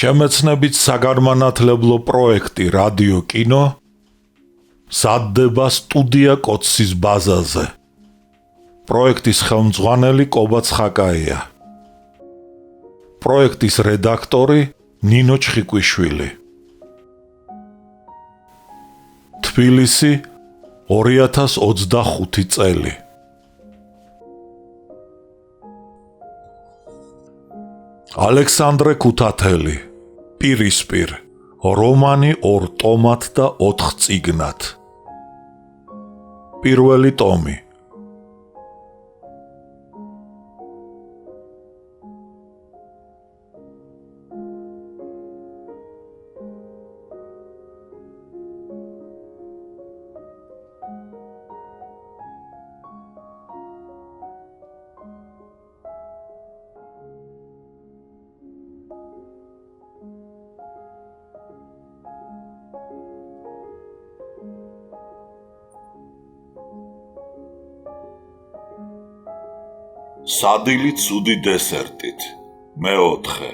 შემეცნებით საგანმანათლებლო პროექტი რადიო კინო მზადდება სტუდია კოცის ბაზაზე. პროექტის ხელმძღვანელი კობა ცხაკაია. პროექტის რედაქტორი ნინო ჩხიკვიშვილი. თბილისი 2025 წელი. ალექსანდრე ქუთათელი, პირისპირ, რომანი 2 ტომად და 4 წიგნად. პირველი ტომი. სადილით ცუდი დესერტით. მეოთხე.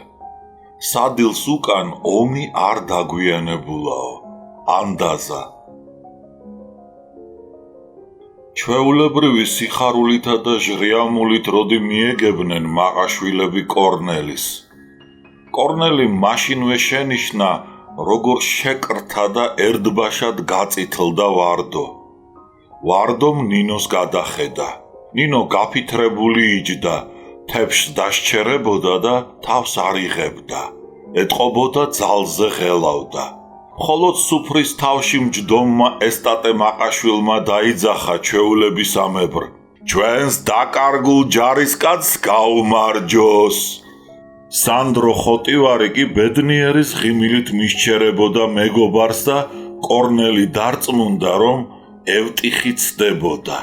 სადილს უკან ომი არ დაგვიანებულაო. ანდაზა. ჩვეულებრივი სიხარულითა და ჟრიამულით როდი მიეგებნენ მაყაშვილები კორნელის. კორნელი მაშინვე შენიშნა, როგორ შეკრთა და ერთბაშად გაწითლდა ვარდო. ვარდომ ნინოს გადახედა. ნინო გაფითრებული იჯდა, თეფშს დასჩერებოდა და თავს არ იღებდა. ეტყობოდა ძალზე ღელავდა. მხოლოდ სუფრის თავში მჯდომმა ესტატე მაყაშვილმა დაიძახა ჩვეულებისამებრ. ჩვენს დაკარგულ ჯარისკაცს გაუმარჯოს. სანდრო ხოტივარი კი ბედნიერის ღიმილით მისჩერებოდა მეგობარს და კორნელი დარწმუნდა, რომ ევტიხი ცდებოდა.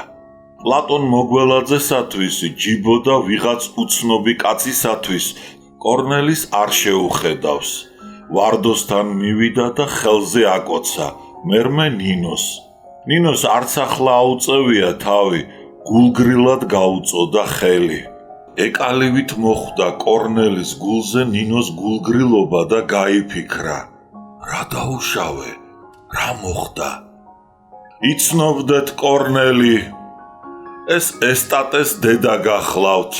პლატონ მოგველაძესათვის ჯიბო და ვიღაც უცნობი კაცისათვის კორნელის არ შეუხედავს. ვარდოსთან მივიდა და ხელზე აკოცა, მერმე ნინოს. ნინოს არც ახლა აუწევია თავი, გულგრილად გაუწოდა ხელი. ეკალივით მოხვდა კორნელის გულზე ნინოს გულგრილობა და გაიფიქრა. რა დაუშავე? რა მოხდა? იცნობდეთ კორნელი, ეს ესტატეს დედა გახლავთ.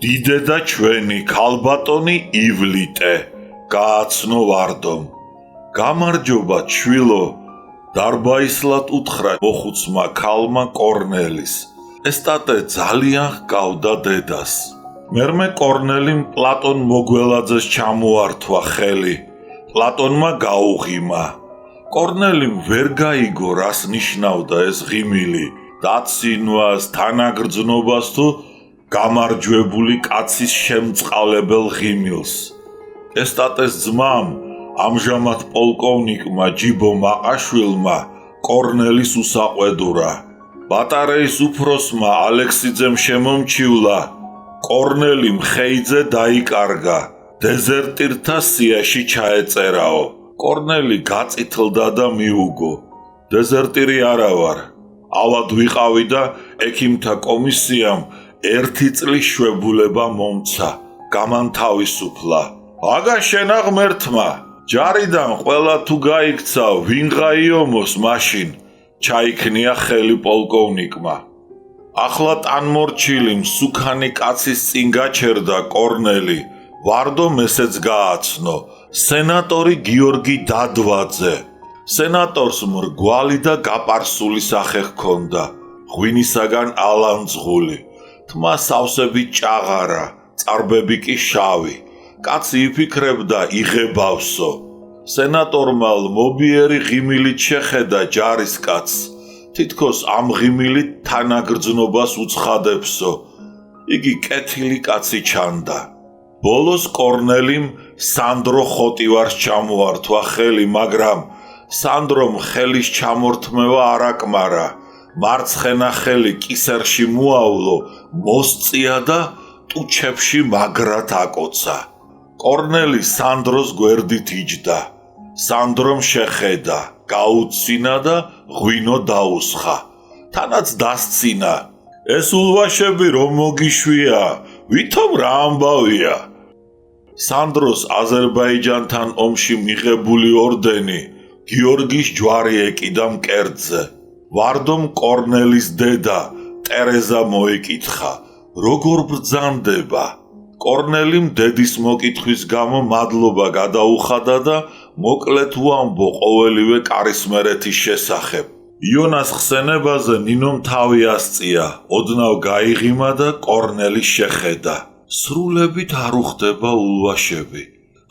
დიდედა ჩვენი ქალბატონი ივლიტე, გააცნო ვარდომ. გამარჯობა შვილო, დარბაისლად უთხრა მოხუცმა ქალმა კორნელის. ესტატე ძალიან ჰგავდა დედას. მერმე კორნელიმ პლატონ მოგველაძეს ჩამოართვა ხელი. პლატონმა გაუღიმა. კორნელიმ ვერ გაიგო, რას ნიშნავდა ეს ღიმილი. დაცინვას, თანაგრძნობას თუ გამარჯვებული კაცის შემწყალებელ ღიმილს. ესტატეს ძმამ, ამჟამად პოლკოვნიკმა ჯიბო მაყაშვილმა კორნელის უსაყვედურა. ბატარეის უფროსმა ალექსიძემ შემომჩივლა. კორნელიმ ხეიძე დაიკარგა. დეზერტირთა სიაში ჩაეწერაო. კორნელი გაწითლდა და მიუგო. დეზერტირი არა ვარ. ავად ვიყავი და ექიმთა კომისიამ 1 წლის შვებულება მომცა. გამანთავისუფლა. აგა შენა ღმერთმა, ჯარიდან ყველა თუ გაიქცა, ვინ გაიომოს მაშინ, ჩაიქნია ხელი პოლკოვნიკმა. ახლა ტანმორჩილი მსუქანი კაცის წინ გაჩერდა კორნელი, ვარდომ ესეც გააცნო, სენატორი გიორგი დადვაძე. სენატორს მრგვალი და გაპარსული სახე ჰქონდა, ღვინისაგან ალანძღული, თმა სავსები ჭაღარა, წარბები კი შავი. კაცი იფიქრებდა იღებავსო. სენატორმა მობიერი ღიმილით შეხედა ჯარისკაცს, თითქოს ამ ღიმილით თანაგრძნობას უცხადებსო. იგი კეთილი კაცი ჩანდა. ბოლოს კორნელიმ სანდრო ხოტივარს ჩამოართვა ხელი, მაგრამ სანდრომ ხელის ჩამორთმევა არ აკმარა. მარცხენა ხელი კისერში მოავლო, მოსწია და ტუჩებში მაგრად აკოცა. კორნელი სანდროს გვერდით იჯდა. სანდრომ შეხედა, გაუცინა და ღვინო დაუსხა. თანაც დასცინა. ეს ულვაშები რომ მოგიშვია, ვითომ რა ამბავია? სანდროს აზერბაიჯანთან ომში მიღებული ორდენი გიორგის ჯვარი ეკიდა მკერდზე. ვარდომ კორნელის დედა ტერეზა მოიკითხა, როგორ ბრძანდება. კორნელიმ დედის მოკითხვის გამო მადლობა გადაუხადა და მოკლედ უამბო ყოველივე კარისმერეთის შესახებ. იონას ხსენებაზე ნინომ თავი ასწია, ოდნავ გაიღიმა და კორნელი შეხედა. სრულებით არ უხდება ულვაშები.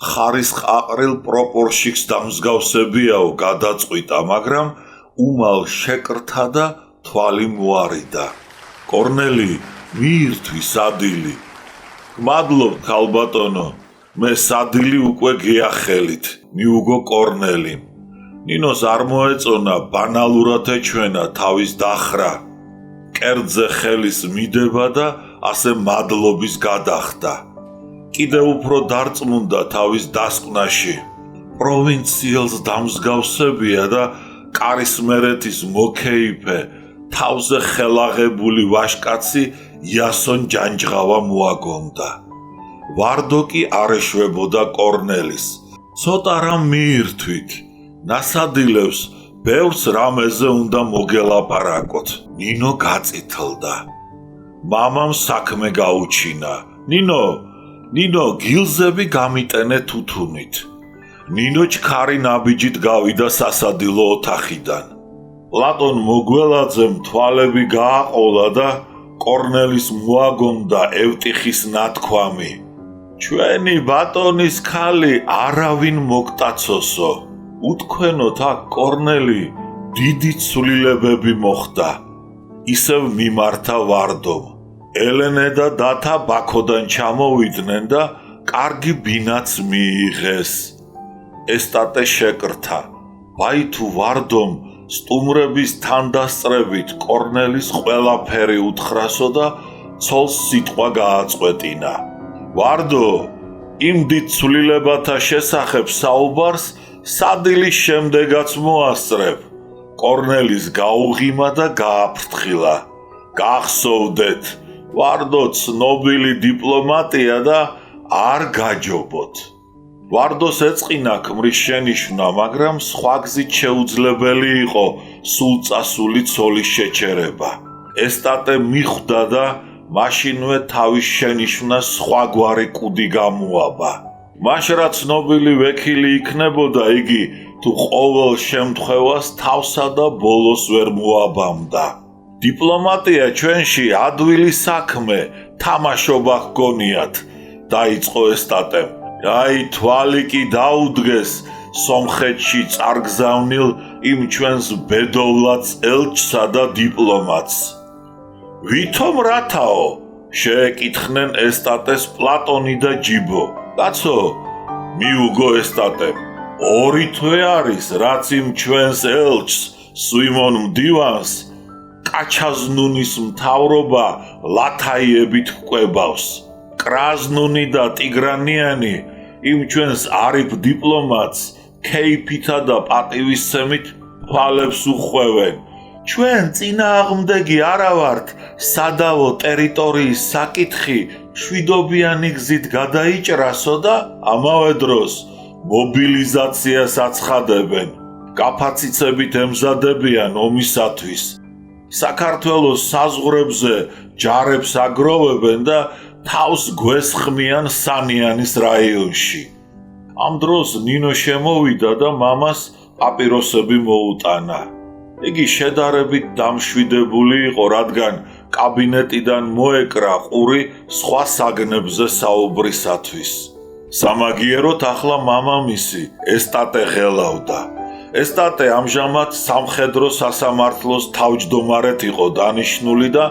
ხარისხ აყრილ პროპორშიკს დამსგავსებიაო გადაწყვიტა, მაგრამ უმალ შეკრთა და თვალი მოარიდა. კორნელი, მიირთვი სადილი. მადლობ, ქალბატონო, მე სადილი უკვე გეახელით, მიუგო კორნელიმ. ნინოს არ მოეწონა ბანალურად ეჩვენა თავის დახრა. კერძზე ხელის მიდება და ასე მადლობის გადახდა. კიდევ უფრო დარწმუნდა თავის დასკვნაში. პროვინციელს დამსგავსებია და კარისმერეთის მოკეიფე, თავზე ხელაღებული ვაჟკაცი იასონ ჯანჯღავა მოაგონდა. ვარდო კი არ ეშვებოდა კორნელის. ცოტა რამ მიირთვით. ნასადილევს ბევრს რამეზე უნდა მოგელაპარაკოთ. ნინო გაწითლდა. მამამ საქმე გაუჩინა. ნინო, გილზები გამიტენე თუთუნით. ნინო ჩქარი ნაბიჯით გავიდა სასადილო ოთახიდან. პლატონ მოგველაძემ თვალები გააყოლა და კორნელის მოაგონდა ევტიხის ნათქვამი. ჩვენი ბატონის ქალი არავინ მოგტაცოსო. უთქვენოთ აქ კორნელი დიდი ცვლილებები მოხდა. ისევ მიმართა ვარდომ. ელენე და დათა ბაქოდან ჩამოვიდნენ და კარგი ბინაც მიიღეს. ესტატე შეკრთა. ვაი თუ ვარდომ სტუმრების თანდასწრებით კორნელის ყველაფერი უთხრასო და ცოლს სიტყვა გააწყვეტინა. ვარდო, იმ დიდ ცვლილებათა შესახებ საუბარს სადილის შემდეგაც მოასწრებ. კორნელის გაუღიმა და გააფრთხილა. გახსოვდეთ, ვარდო ცნობილი დიპლომატია და არ გაჯობოთ. ვარდოს ეწყინა ქმრის შენიშვნა, მაგრამ სხვა გზით შეუძლებელი იყო სულწასული ცოლის შეჩერება. ესტატე მიხვდა და მაშინვე თავის შენიშვნას სხვაგვარი კუდი გამოაბა. მაშ რა ცნობილი ვექილი იქნებოდა იგი, თუ ყოველ შემთხვევას თავსა და ბოლოს ვერ მოაბამდა. დიპლომატია ჩვენში ადვილი საქმე, თამაშობა ჰგონიათ, დაიწყო ესტატემ. აი თვალი კი დაუდგეს სომხეთში წარგზავნილ იმ ჩვენს ბედოვლაც ელჩსა და დიპლომატს. ვითომ რათაო? შეეკითხნენ ესტატეს პლატონი და ჯიბო. კაცო, მიუგო ესტატემ, 2 თვე არის, რაც იმ ჩვენს ელჩს, სვიმონ მდივანს, კაჩაზნუნის მთავრობა ლათაიებით ჰკვებავს. კრაზნუნი და ტიგრანიანი იმ ჩვენს არიფ დიპლომატს ქეიფითა და პატივისცემით თვალებს უხვევენ. ჩვენ წინააღმდეგი არა ვართ, სადავო ტერიტორიის საკითხი შვიდობიანი გზით გადაიჭრასო და ამავე დროს მობილიზაციას აცხადებენ. კაფაციცებით ემზადებიან ომისათვის. საქართველოს საზღვრებზე ჯარებს აგროვებენ და თავს გვესხმიან სანიანის რაიონში. ამ დროს ნინო შემოვიდა და მამას პაპიროსები მოუტანა. იგი შედარებით დამშვიდებული იყო, რადგან კაბინეტიდან მოეკრა ყური სხვა საგნებზე საუბრისათვის. სამაგიეროდ ახლა მამამისი ესტატე ღელავდა. ესტატე ამჟამად სამხედრო სასამართლოს თავმჯდომარედ იყო დანიშნული და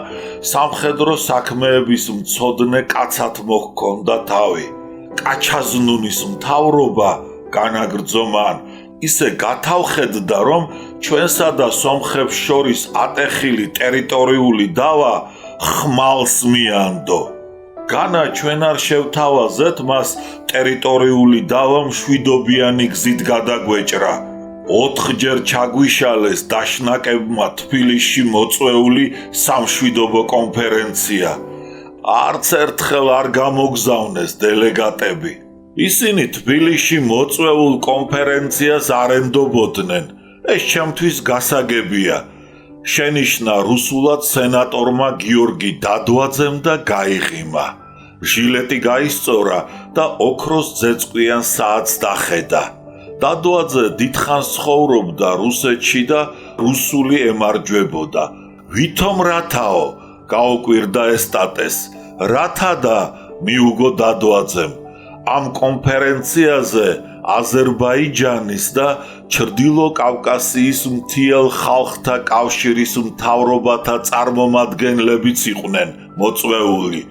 სამხედრო საქმეების მცოდნე კაცად მოჰქონდა თავი. კაჩაზნუნის მთავრობა განაგრძო მან, ისე გათავხედდა, რომ ჩვენსა და სომხებს შორის ატეხილი ტერიტორიული დავა ხმალს მიანდო. განა ჩვენ არ შევთავაზეთ მას ტერიტორიული დავა მშვიდობიანი გზით გადაგვეჭრა. 4-ჯერ ჩაგვიშალეს დაშნაკებმა თბილისში მოწვეული სამშვიდობო კონფერენცია. არც ერთხელ არ გამოგზავნეს დელეგატები. ისინი თბილისში მოწვეულ კონფერენციას არ ენდობოდნენ. ეს ჩემთვის გასაგებია. შენიშნა რუსულად სენატორმა გიორგი დადვაძემ და გაიღიმა. ჟილეტი გაისწორა და ოქროს ძეწყვიან საათს დახედა. დადვაძე დიდხანს ცხოვრობდა რუსეთში და რუსული ემარჯვებოდა. ვითომ რათაო? გაუკვირდა ესტატეს. რათა და მიუგო დადვაძემ. ამ კონფერენციაზე აზერბაიჯანის და ჩრდილო კავკასიის მთიელ ხალხთა კავშირის მთავრობათა წარმომადგენლებიც იყვნენ მოწვეული.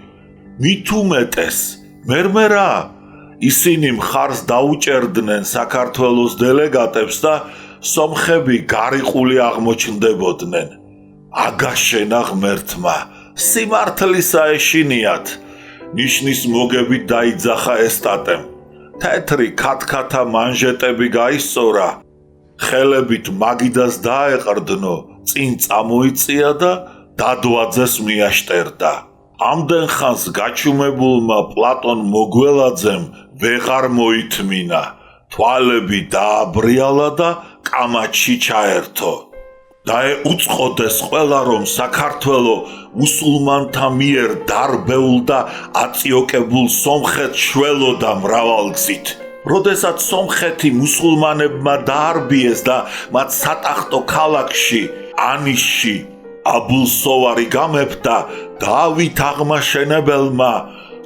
მით უმეტეს, მერმე რა? ისინი მხარს დაუჭერდნენ საქართველოს დელეგატებს და სომხები გარიყული აღმოჩნდებოდნენ. აგაშენა ღმერთმა, სიმართლისა ეშინიათ. ნიშნის მოგებით დაიძახა ესტატემ. თეთრი ქათქათა მანჟეტები გაისწორა, ხელებით მაგიდას დაეყრდნო, წინ წამოიწია და დადვაძეს მიაშტერდა. ამდენ ხანს გაჩუმებულმა პლატონ მოგველაძემ ვეღარ მოითმინა, თვალები დააბრიალა და კამათში ჩაერთო. დაეუწყოდეს ყველა, რომ საქართველო მუსულმანთა მიერ დარბეულ და აწიოკებულ სომხეთს შველოდა მრავალგზით. როდესაც სომხეთი მუსულმანებმა დაარბიეს და მათ სატახტო ქალაქში, ანიშში, აბულსოვარი გამეფდა, დავით აღმაშენებელმა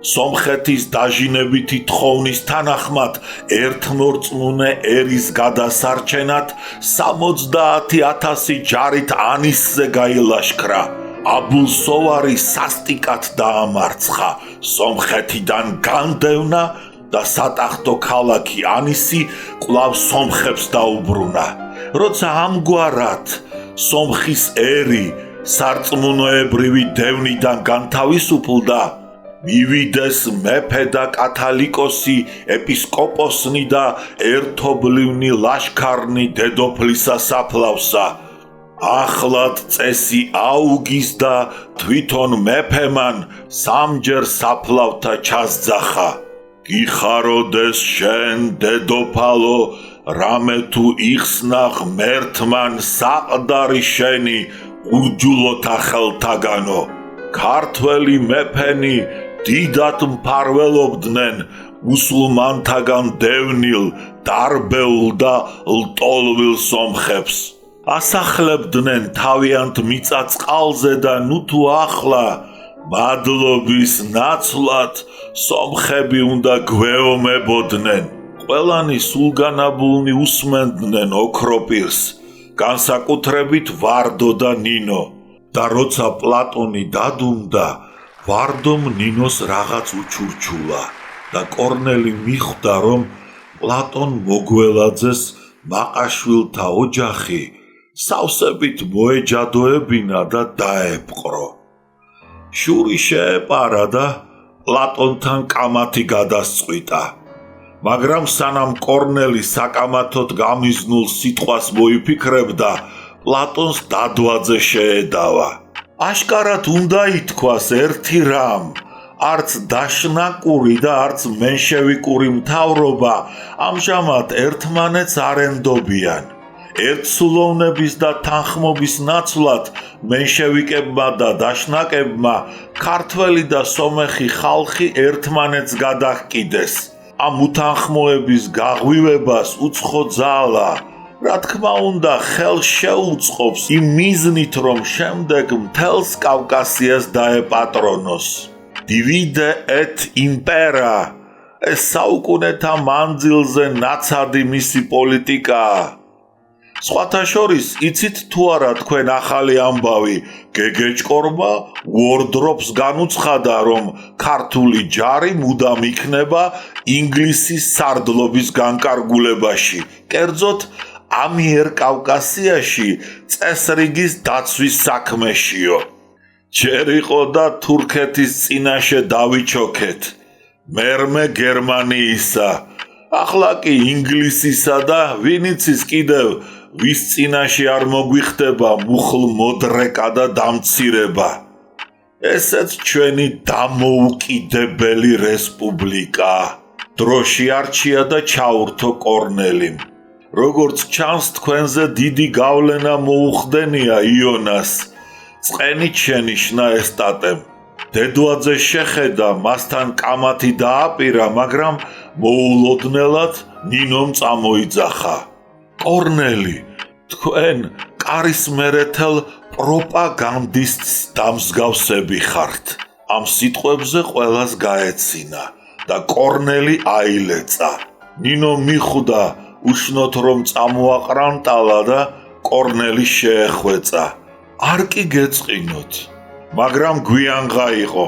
სომხეთის დაჟინებითი თხოვნის თანახმად ერთმორწმუნე ერის გადასარჩენად 70,000 ჯარით ანისზე გაილაშქრა. აბულსოვარი სასტიკად დაამარცხა, სომხეთიდან განდევნა და სატახტო ქალაქი ანისი კვლავ სომხებს დაუბრუნა. როცა ამგვარად სომხის ერი სარწმუნოებრივი დევნიდან განთავისუფლდა, მივიდეს მეფე და კათალიკოსი, ეპისკოპოსნი და ერთობლივნი ლაშქარნი დედოფლისა საფლავსა. ახლად წესი აუგის და თვითონ მეფემან სამჯერ საფლავთა ჩასძახა. გიხაროდეს შენ დედოფალო, რამე თუ იხსნა ღმერთმან საყდარი შენი ურჯულოთა ხელთაგანო. ქართველი მეფენი დიდად მფარველობდნენ მუსულმანთაგან დევნილ, დარბეულ და ლტოლვილ სომხებს. ასახლებდნენ თავიანთ მიწა-წყალზე და ნუ თუ ახლა მადლობის ნაცვლად სომხები უნდა გვეომებოდნენ. ყველანი სულგანაბულნი უსმენდნენ ოქროპირს, განსაკუთრებით ვარდო და ნინო. და როცა პლატონი დადუმდა, ვარდომ ნინოს რაღაც უჩურჩულა და კორნელი მიხვდა, რომ პლატონ მოგველაძეს მაყაშვილთა ოჯახი სავსებით მოეჯადოებინა და დაეპყრო. შური შეეპარა და პლატონთან კამათი გადასწყვიტა. მაგრამ სანამ კორნელი საკამათოდ გამიზნულ სიტყვას მოიფიქრებდა, პლატონს დადვაძე შეედავა. აშკარად უნდა ითქვას ერთი რამ, არც დაშნაკური და არც მენშევიკური მთავრობა ამჟამად ერთმანეთს არ ენდობიან. ერთსულოვნების და თანხმობის ნაცვლად მენშევიკებმა და დაშნაკებმა ქართველი და სომეხი ხალხი ერთმანეთს გადაჰკიდეს. ამ უთანხმოების გაღვივებას უცხო ძალა, რა თქმა უნდა, ხელს შეუწყობს იმ მიზნით, რომ შემდეგ მთელს კავკასიას დაეპატრონოს. Divide et impera, ეს საუკუნეთა მანძილზე ნაცადი მისი პოლიტიკაა. სხვათა შორის, იცით თუ არა თქვენ ახალი ამბავი, გეგეჭკორმა უორდროპს განუცხადა, რომ ქართული ჯარი მუდამ იქნება ინგლისის სარდლობის განკარგულებაში, კერძოდ ამიერკავკასიაში წესრიგის დაცვის საქმეშიო. ჯერ იყო და თურქეთის წინაშე დავიჩოქეთ, მერმე გერმანიისა, ახლა კი ინგლისისა და ვინიცის კიდევ ვის წინაშე არ მოგვიხდება მუხლ მოდრეკა და დამცირება. ესეც ჩვენი დამოუკიდებელი რესპუბლიკა. დროში არჩია და ჩაურთო კორნელიმ. როგორც ჩანს, თქვენზე დიდი გავლენა მოუხდენია იონას. წყენით შენიშნა ესტატემ. დედვაძე შეხედა, მასთან კამათი დააპირა, მაგრამ მოულოდნელად ნინომ წამოიძახა. კორნელი, თქვენ კარისმერეთელ პროპაგანდისტს დამსგავსები ხართ. ამ სიტყვებზე ყველას გაეცინა და კორნელი აილეწა. ნინო მიხვდა, უშნოთ რომ წამოაყრანტალა და კორნელი შეეხვეწა. არ კი გეწყინოთ, მაგრამ გვიანღა იყო.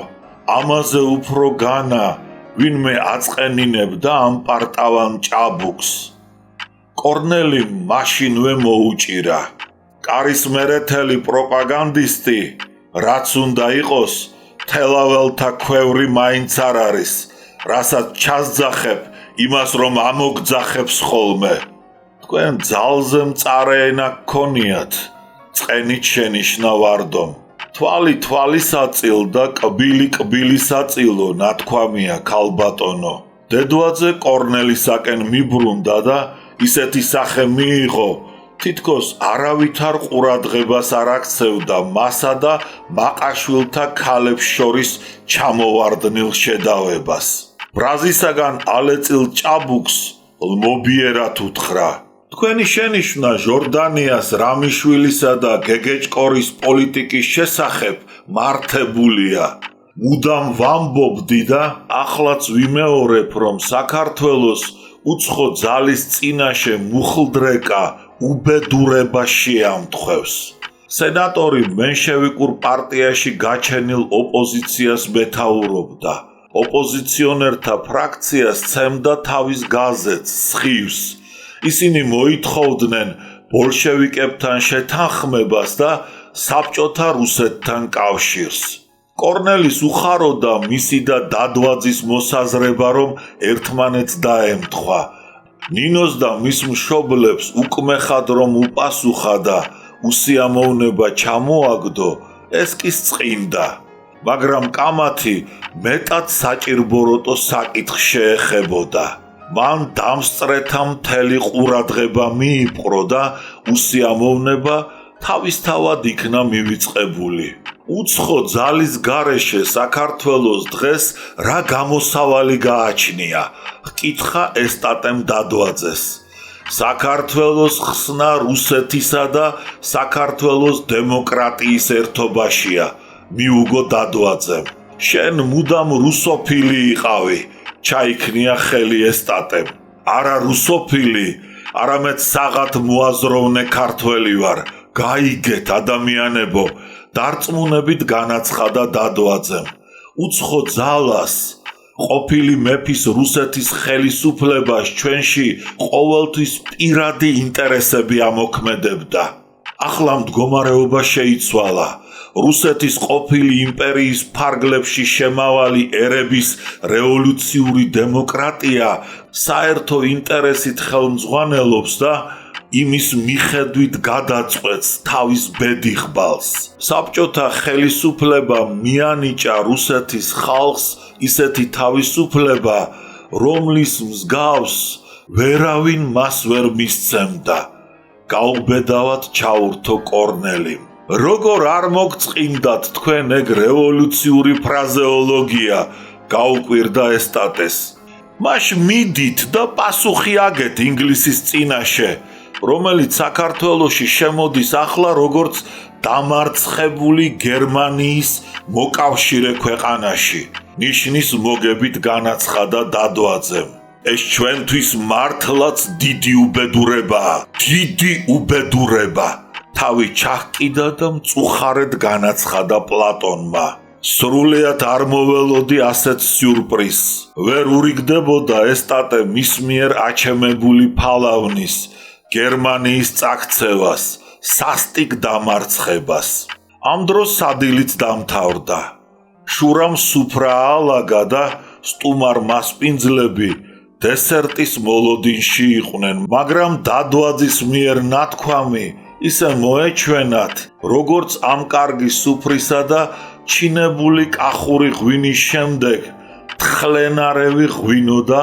ამაზე უფრო განა, ვინმე აწყენინებდა ამ პარტავან ჭაბუკს. კორნელი მაშინვე მოუჭირა. კარისმერეთელი პროპაგანდისტი, რაც უნდა იყოს, თელაველთა ქვევრი მაინც არ არის, რასაც ჩასძახებ, იმას რომ ამოგძახებს ხოლმე. თქვენ ძალზე მწარე ენა გქონიათ, წყენით შენიშნა ვარდომ. თვალი თვალისაწილ და კბილი კბილისაწილო ნათქვამია ქალბატონო. დედვაძე კორნელისაკენ მიბრუნდა და ისეთი სახე მიიღო, თითქოს არავითარ ყურადღებას არ აქცევდა მასა და მაყაშვილთა ქალებს შორის ჩამოვარდნილ შედავებას. ბრაზისაგან ალეწილ ჭაბუკს ლმობიერად უთხრა. თქვენი შენიშვნა ჟორდანიას რამიშვილისა და გეგეჭკორის პოლიტიკის შესახებ მართებულია. მუდამ ვამბობდი და ახლაც ვიმეორებ, რომ საქართველოს უცხო ძალის წინაშე მუხლდრეკა უბედურება შეამთხვევს. სენატორი მენშევიკურ პარტიაში გაჩენილ ოპოზიციას მეთაურობდა. ოპოზიციონერთა ფრაქციას სცემდა თავის გაზეთს, სხივს. ისინი მოითხოვდნენ ბოლშევიკებთან შეთანხმებას და საბჭოთა რუსეთთან კავშირს. კორნელის უხაროდა მისი და დადვაძის მოსაზრება, რომ ერთმანეთს დაემთხვა. ნინოს და მის მშობლებს უკმეხად რომ უპასუხა და უსიამოვნება ჩამოაგდო, ეს კი სწყინდა. მაგრამ კამათი მეტად საჭირბოროტო საკითხს შეეხებოდა. მან დამსწრეთა მთელი ყურადღება მიიპყრო და უსიამოვნება თავისთავად იქნა მივიწყებული. უცხო ძალის გარეშე საქართველოს დღეს რა გამოსავალი გააჩნია? ჰკითხა ესტატემ დადვაძეს. საქართველოს ხსნა რუსეთისა და საქართველოს დემოკრატიის ერთობაშია, მიუგო დადვაძემ. შენ მუდამ რუსოფილი იყავი, ჩაიქნია ხელი ესტატემ. არა რუსოფილი, არამედ საღად მოაზროვნე ქართველი ვარ. გაიგეთ ადამიანებო, დარწმუნებით განაცხადა დადვაძემ. უცხო ძალას, ყოფილი მეფის რუსეთის ხელისუფლებას ჩვენში ყოველთვის პირადი ინტერესები ამოქმედებდა. ახლა მდგომარეობა შეიცვალა. რუსეთის ყოფილი იმპერიის ფარგლებში შემავალი ერების რევოლუციური დემოკრატია საერთო ინტერესით ხელმძღვანელობს და იმის მიხედვით გადაწყვეტს თავის ბედიხბალს. საბჭოთა ხელისუფლება მიანიჭა რუსეთის ხალხს ისეთი თავისუფლება, რომლის მსგავს ვერავინ მას ვერ მისცემდა. გაუბედავად ჩაურთო კორნელიმ. როგორ არ მოგწყინდათ თქვენ ეგ რევოლუციური ფრაზეოლოგია, გაუკვირდა ესტატეს. მაშ მიდით და პასუხი აგეთ ინგლისის წინაშე, რომელიც საქართველოში შემოდის ახლა როგორც დამარცხებული გერმანიის მოკავშირე ქვეყანაში. ნიშნის მოგებით განაცხადა დადვაძემ. ეს ჩვენთვის მართლაც დიდი უბედურებაა, დიდი უბედურება. თავი ჩაჰკიდა და მწუხარედ განაცხადა პლატონმა. სრულიად არ მოველოდი ასეთ სიურპრიზს. ვერ ურიგდებოდა ესტატე მის მიერ აჩემებული ფალავნის, გერმანიის წაქცევას, სასტიკ დამარცხებას. ამ დროს სადილით დამთავრდა. შურამ სუფრა აალაგა და სტუმარ მასპინძლები დესერტის მოლოდინში იყვნენ, მაგრამ დადვაძის მიერ ნათქვამი ისე მოეჩვენათ, როგორც ამ კარგი სუფრისა და ჩინებული კახური ღვინის შემდეგ თხლენარევი ღვინო და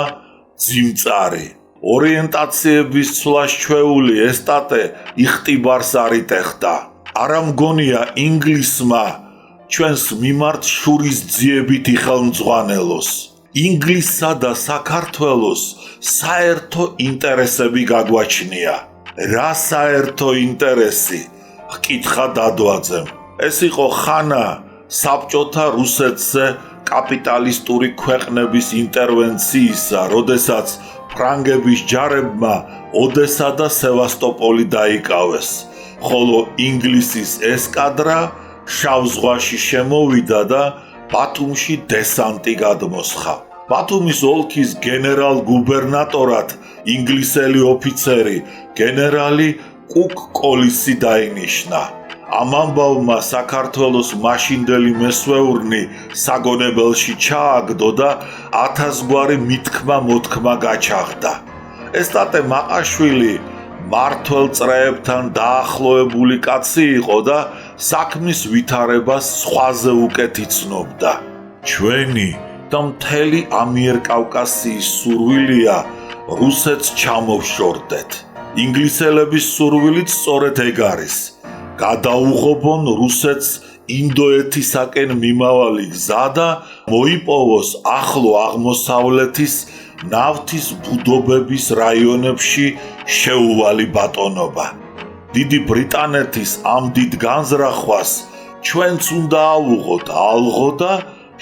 ძიმწარი. ორიენტაციების ცვლას ჩვეული ესტატე იხტიბარს არ იტეხდა. არა მგონია ინგლისმა ჩვენს მიმართ შურის ძიებით იხელმძღვანელოს. ინგლისსა და საქართველოს საერთო ინტერესები გაგვაჩნია. რა საერთო ინტერესი? ჰკითხა დადვაძემ. ეს იყო ხანა საბჭოთა რუსეთზე კაპიტალისტური ქვეყნების ინტერვენციისა, როდესაც ფრანგების ჯარებმა ოდესა და სევასტოპოლი დაიკავეს, ხოლო ინგლისის ესკადრა შავ ზღვაში შემოვიდა და ბათუმში დესანტი გადმოსხა. ბათუმის ოლქის გენერალ-გუბერნატორად ინგლისელი ოფიცერი გენერალი კუკ კოლისი დაინიშნა. ამ ამბავმა საქართველოს მაშინდელი მესვეურნი საგონებელში ჩააგდო და 1000 გვარი მითქმა-მოთქმა გაჩაღდა. ესტატე მაყაშვილი მართველ წრეებთან დაახლოებული კაცი იყო და საქმის ვითარებას სხვაზე უკეთ იცნობდა. ჩვენი და მთელი ამიერკავკასიის სურვილია რუსეთს ჩამოვშორდეთ. ინგლისელების სურვილიც სწორედ ეგ არის. გადაუღობონ რუსეთს ინდოეთისაკენ მიმავალი გზა და მოიპოვოს ახლო აღმოსავლეთის ნავთის ბუდობების რაიონებში შეუვალი ბატონობა. დიდი ბრიტანეთის ამ დიდ განზრახვას ჩვენც უნდა ავუღოთ ალღო და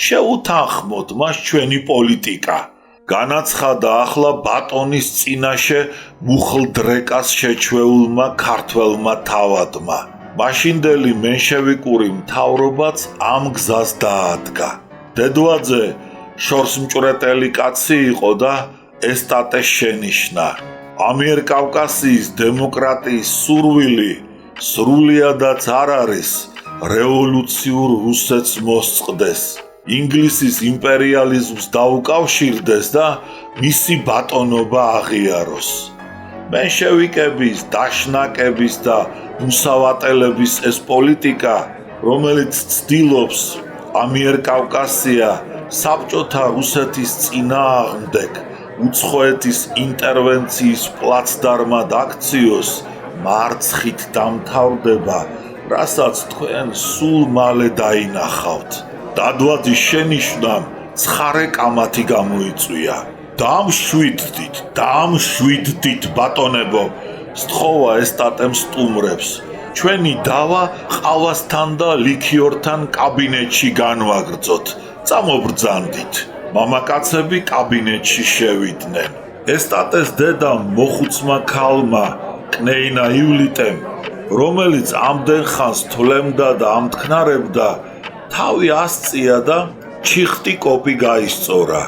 შეუთანხმოთ მას ჩვენი პოლიტიკა. განაცხადა ახლა ბატონის წინაშე მუხლდრეკას შეჩვეულმა ქართველმა თავადმა. მაშინდელი მენშევიკური მთავრობაც ამ გზას დაადგა. დედვაძე შორსმჭვრეტელი კაცი იყო და ესტატე შენიშნა. ამიერკავკასიის დემოკრატიის სურვილი სრულიადაც არ არის რევოლუციურ რუსეთს მოსწყდეს, ინგლისის იმპერიალიზმს დაუკავშირდეს და მისი ბატონობა აღიაროს. მენშევიკების, დაშნაკების და მუსავატელების ეს პოლიტიკა, რომელიც ცდილობს ამიერკავკასია საბჭოთა რუსეთის წინააღმდეგ უცხოეთის ინტერვენციის პლაცდარმად აქციოს, მარცხით დამთავრდება, რასაც თქვენ სულ მალე დაინახავთ. დადვაძის შენიშვნამ ცხარე კამათი გამოიწვია. დამშვიდდით ბატონებო, სთხოვა ესტატემ სტუმრებს. ჩვენი დავა ყავასთან და ლიქიორთან კაბინეტში განვაგრძოთ. წამობრძანდით. მამაკაცები კაბინეტში შევიდნენ. ესტატეს დედამ მოხუცმა ქალმა კნეინა ივლიტემ, რომელიც ამდენ ხანს თვლემდა და ამთქნარებდა, თავი ასწია და ჩიხტი კოპი გაისწორა.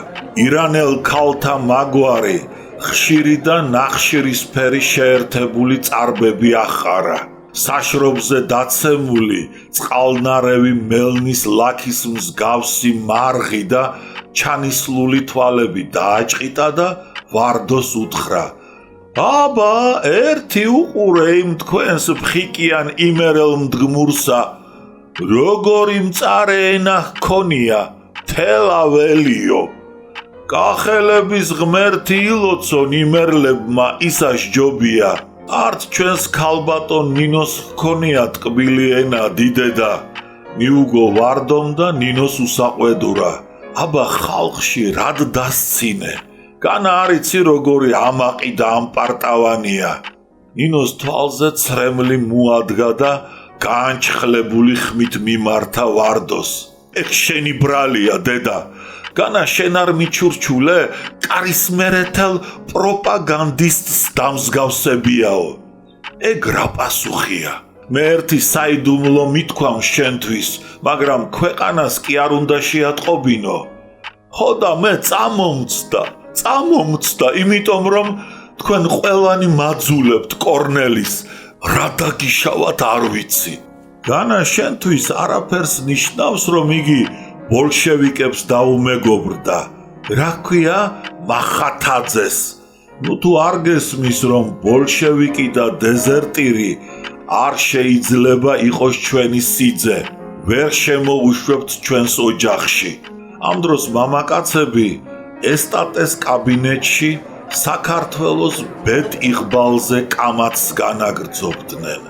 ირანელ ქალთა მაგვარი, ხშირი და ნახშირისფერი შეერთებული წარბები ახარა. საშრობზე დაცემული წყალნარევი მელნის ლაქის მსგავსი მარღი და ჩანისლული თვალები დააჭყიტა და ვარდოს უთხრა: აბა, ერთი უყურე იმ თქვენს ფხიკიან იმერელ მდგმურსა, როგორი მწარე ენა ჰქონია, თელაველიო. კახელების ღმერთი ილოცონ იმერლებმა ისაშ ჯობია. არც ჩვენს ქალბატონ ნინოს ჰქონია ტკბილი ენა დიდედა, მიუგო ვარდომ და ნინოს უსაყვედურა. აბა ხალხში რად დასცინე? განა არიცი როგორი ამაყი და ამპარტავანია. ნინოს თვალზე ცრემლი მოადგა და განჩხლებული ხმით მიმართა ვარდოს. ეგ შენი ბრალია დედა. განა შენ არ მიჩურჩულე, კარისმერეთელ პროპაგანდისტს დამსგავსებიაო. ეგ რა პასუხია? მე ერთი საიდუმლო მithქვამ შენთვის, მაგრამ ქვეყანას კი არ უნდა შეატყობინო. ხო და მე წამომწდა, იმიტომ რომ თქვენ ყველანი მაძულებთ კორნელის, რა დაგიშავათ არ ვიცი. განა შენთვის არაფერს ნიშნავს, რომ იგი ბოლშევიკებს დაუმეგობრდა. რა ქვია? მახათაძეს. ნუ თუ არ გესმის, რომ ბოლშევიკი და დეზერტირი არ შეიძლება იყოს ჩვენი სიძე, ვერ შემოუშვებთ ჩვენს ოჯახში. ამ დროს მამაკაცები ესტატეს კაბინეტში საქართველოს ბეთ იღბალზე კამათს განაგრძობდნენ.